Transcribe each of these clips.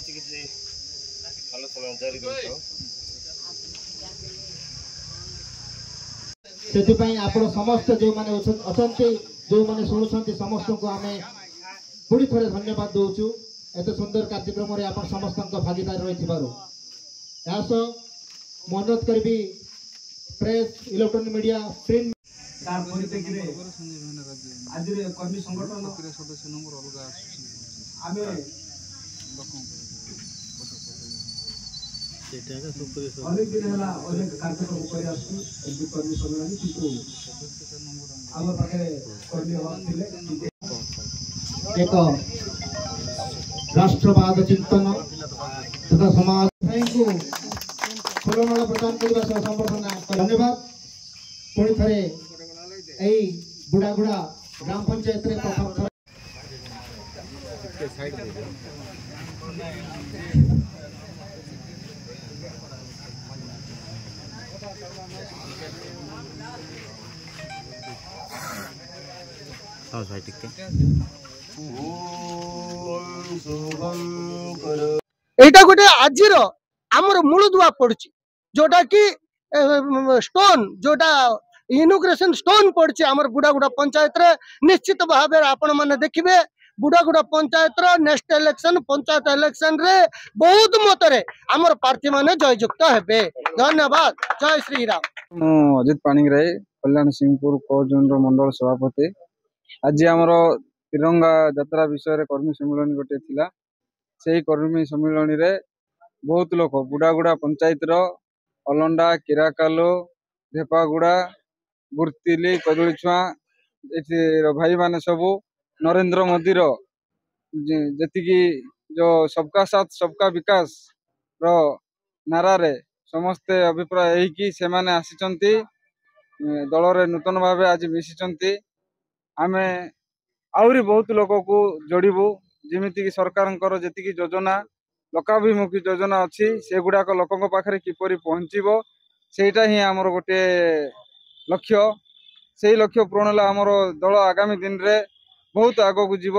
से आप समस्त जो मैंने अच्छा जो मैंने शुणुंट समस्त को आम पुणी थे धन्यवाद दौचु एत सुंदर कार्यक्रम आप समस्त भागीदार रही अनुरोध करी प्रेस इलेक्ट्रोनिक मीडिया प्रिंट आज कर्मी संगठन अनेक दिन है अनेक कार्यक्रम कर्मी सम्मेलन किंतु आम पाखे कर्मी एक राष्ट्रवाद चिंतन तथा समाज को फूलमाला प्रदान करने संबर्धना धन्यवाद पुणी थे यही बुढ़ागुड़ा ग्राम पंचायत प्रथम एटा गोटे आज आमर मूलदुआ पड़ी जोटा कि स्टोन जोटा इनोग्रेशन स्टोन पड़ी आमर बुढ़ागुड़ा पंचायत रे निश्चित भाव आपण मैंने देखिए Budhaguda panchayat next election panchayat election रे बहुत मतरे आमर प्रार्थी माने जययुक्त हेबे। धन्यवाद। जय श्री राम। अजित पाणिग्राही कल्याण सिंहपुर कोजोन मंडल सभापति। आज आमर तिरंगा यात्रा विषय कर्मी सम्मेलन गोटे थिला से कर्मी सम्मेलन रे बहुत लोक बुढ़ागुड़ा पंचायत अलंडा किराकालो धेपागुड़ा बुर्तिली कदलीछुआ भाई माने सबू नरेंद्र मोदी जी जो सबका साथ सबका विकास रो नारा रे समस्ते अभिप्राय यही कि से माने आसीचंती दल रे नूतन भाव आज मिशिचंती आमे आउरी बहुत लोक को जोड़बू जमीती कि सरकार जी योजना लोकाभिमुखी योजना अच्छी से गुड़ाक लोकों पाखे किपरि पहुँचब सेटा ही आमर गोटे लक्ष्य से लक्ष्य पूरण आमर दल आगामी दिन रे बहुत आग को जीव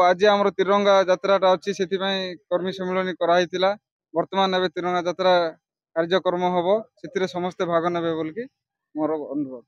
आज आमर तिरंगा यात्राटा अच्छी से कर्मी सम्मेलन कराइला वर्तमान एवं तिरंगा यात्रा कार्यक्रम हम से समस्ते भाग ने बोल मोर अनुरोध।